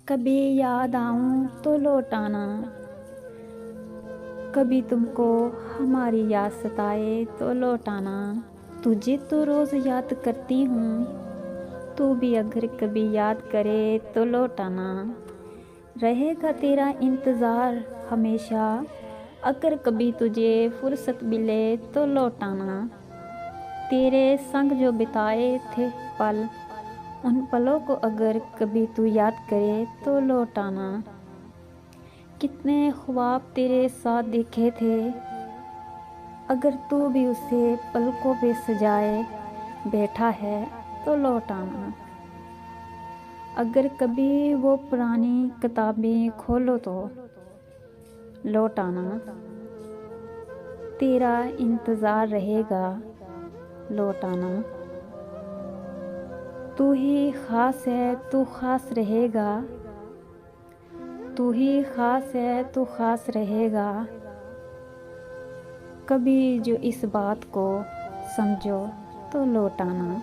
कभी याद आऊं तो लौट आना। कभी तुमको हमारी याद सताए तो लौट आना। तुझे तो रोज़ याद करती हूँ, तू भी अगर कभी याद करे तो लौट आना। रहेगा तेरा इंतज़ार हमेशा, अगर कभी तुझे फुर्सत मिले तो लौट आना। तेरे संग जो बिताए थे पल, उन पलों को अगर कभी तू याद करे तो लौट आना। कितने ख्वाब तेरे साथ देखे थे, अगर तू भी उसे पलकों पे सजाए बैठा है तो लौट आना। अगर कभी वो पुरानी किताबें खोलो तो लौट आना। तेरा इंतज़ार रहेगा, लौट आना। तू ही ख़ास है, तू ख़ास रहेगा। तू ही ख़ास है, तू ख़ास रहेगा। कभी जो इस बात को समझो तो लौट आना।